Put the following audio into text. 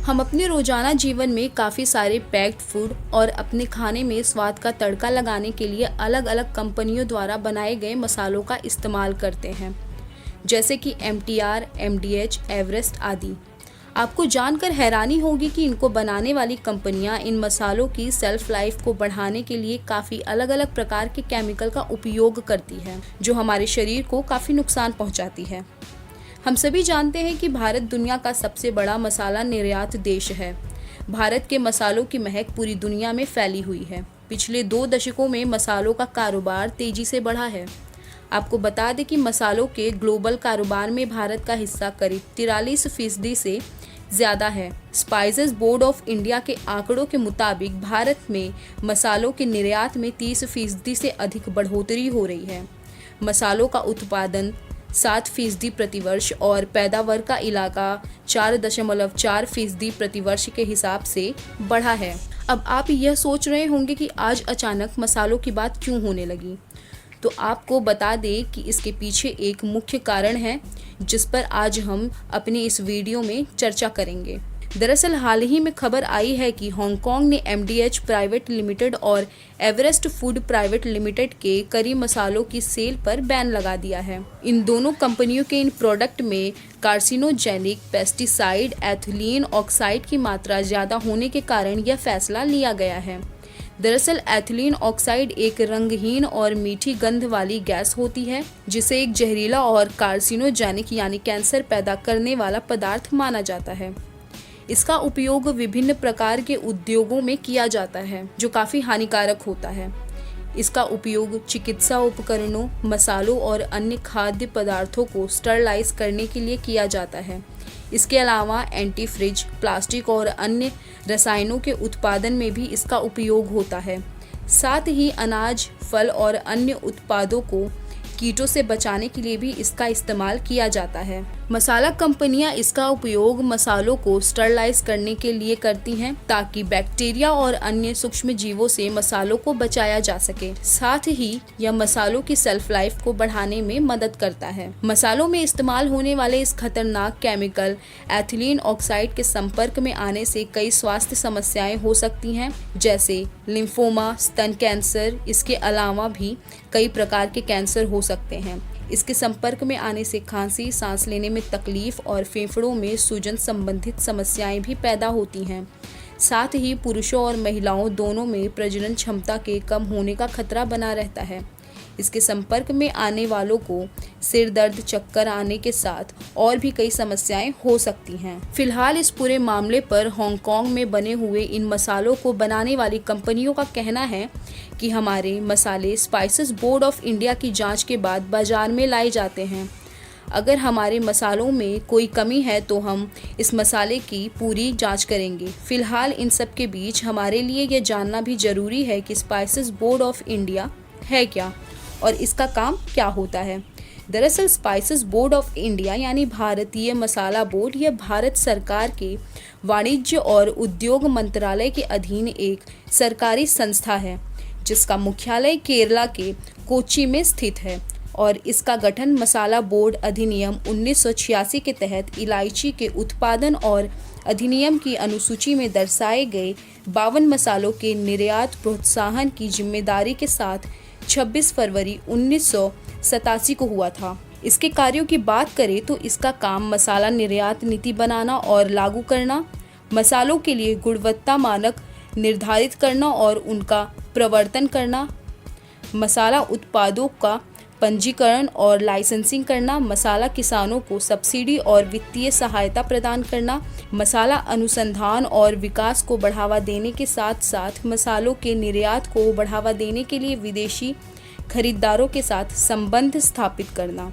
हम अपने रोजाना जीवन में काफ़ी सारे पैक्ड फूड और अपने खाने में स्वाद का तड़का लगाने के लिए अलग अलग कंपनियों द्वारा बनाए गए मसालों का इस्तेमाल करते हैं, जैसे कि MTR, MDH, एवरेस्ट आदि। आपको जानकर हैरानी होगी कि इनको बनाने वाली कंपनियां इन मसालों की सेल्फ लाइफ को बढ़ाने के लिए काफ़ी अलग अलग प्रकार के केमिकल का उपयोग करती है, जो हमारे शरीर को काफ़ी नुकसान पहुंचाती है। हम सभी जानते हैं कि भारत दुनिया का सबसे बड़ा मसाला निर्यात देश है। भारत के मसालों की महक पूरी दुनिया में फैली हुई है। पिछले 2 दशकों में मसालों का कारोबार तेजी से बढ़ा है। आपको बता दें कि मसालों के ग्लोबल कारोबार में भारत का हिस्सा करीब 43% से ज़्यादा है। स्पाइसेस बोर्ड ऑफ इंडिया के आंकड़ों के मुताबिक भारत में मसालों के निर्यात में 30% से अधिक बढ़ोतरी हो रही है। मसालों का उत्पादन 7% प्रतिवर्ष और पैदावार का इलाका 4.4% प्रतिवर्ष के हिसाब से बढ़ा है। अब आप यह सोच रहे होंगे कि आज अचानक मसालों की बात क्यों होने लगी, तो आपको बता दें कि इसके पीछे एक मुख्य कारण है जिस पर आज हम अपनी इस वीडियो में चर्चा करेंगे। दरअसल हाल ही में खबर आई है कि हांगकांग ने MDH प्राइवेट लिमिटेड और एवरेस्ट फूड प्राइवेट लिमिटेड के करी मसालों की सेल पर बैन लगा दिया है। इन दोनों कंपनियों के इन प्रोडक्ट में कार्सिनोजेनिक पेस्टिसाइड एथिलीन ऑक्साइड की मात्रा ज़्यादा होने के कारण यह फैसला लिया गया है। दरअसल एथिलीन ऑक्साइड एक रंगहीन और मीठी गंध वाली गैस होती है, जिसे एक जहरीला और कार्सिनोजेनिक यानी कैंसर पैदा करने वाला पदार्थ माना जाता है। इसका उपयोग विभिन्न प्रकार के उद्योगों में किया जाता है, जो काफ़ी हानिकारक होता है। इसका उपयोग चिकित्सा उपकरणों, मसालों और अन्य खाद्य पदार्थों को स्टरलाइज करने के लिए किया जाता है। इसके अलावा एंटी फ्रिज, प्लास्टिक और अन्य रसायनों के उत्पादन में भी इसका उपयोग होता है। साथ ही अनाज, फल और अन्य उत्पादों को कीटों से बचाने के लिए भी इसका इस्तेमाल किया जाता है। मसाला कंपनियां इसका उपयोग मसालों को स्टरलाइज करने के लिए करती हैं, ताकि बैक्टीरिया और अन्य सूक्ष्म जीवों से मसालों को बचाया जा सके। साथ ही यह मसालों की सेल्फ लाइफ को बढ़ाने में मदद करता है। मसालों में इस्तेमाल होने वाले इस खतरनाक केमिकल एथिलीन ऑक्साइड के संपर्क में आने से कई स्वास्थ्य समस्याएं हो सकती हैं, जैसे लिम्फोमा, स्तन कैंसर। इसके अलावा भी कई प्रकार के कैंसर हो सकते हैं। इसके संपर्क में आने से खांसी, सांस लेने में तकलीफ और फेफड़ों में सूजन संबंधित समस्याएं भी पैदा होती हैं। साथ ही पुरुषों और महिलाओं दोनों में प्रजनन क्षमता के कम होने का खतरा बना रहता है। इसके संपर्क में आने वालों को सिर दर्द, चक्कर आने के साथ और भी कई समस्याएं हो सकती हैं। फिलहाल इस पूरे मामले पर हांगकांग में बने हुए इन मसालों को बनाने वाली कंपनियों का कहना है कि हमारे मसाले स्पाइसेस बोर्ड ऑफ इंडिया की जांच के बाद बाजार में लाए जाते हैं। अगर हमारे मसालों में कोई कमी है तो हम इस मसाले की पूरी जांच करेंगे। फिलहाल इन सब के बीच हमारे लिए यह जानना भी ज़रूरी है कि स्पाइसेस बोर्ड ऑफ इंडिया है क्या और इसका काम क्या होता है। दरअसल स्पाइसेस बोर्ड ऑफ इंडिया यानी भारतीय मसाला बोर्ड, यह भारत सरकार के वाणिज्य और उद्योग मंत्रालय के अधीन एक सरकारी संस्था है, जिसका मुख्यालय केरला के कोच्चि में स्थित है और इसका गठन मसाला बोर्ड अधिनियम 1986 के तहत इलायची के उत्पादन और अधिनियम की अनुसूची में दर्शाए गए 52 मसालों के निर्यात प्रोत्साहन की जिम्मेदारी के साथ 26 फरवरी 1987 को हुआ था। इसके कार्यों की बात करें तो इसका काम मसाला निर्यात नीति बनाना और लागू करना, मसालों के लिए गुणवत्ता मानक निर्धारित करना और उनका प्रवर्तन करना, मसाला उत्पादों का पंजीकरण और लाइसेंसिंग करना, मसाला किसानों को सब्सिडी और वित्तीय सहायता प्रदान करना, मसाला अनुसंधान और विकास को बढ़ावा देने के साथ साथ मसालों के निर्यात को बढ़ावा देने के लिए विदेशी खरीदारों के साथ संबंध स्थापित करना।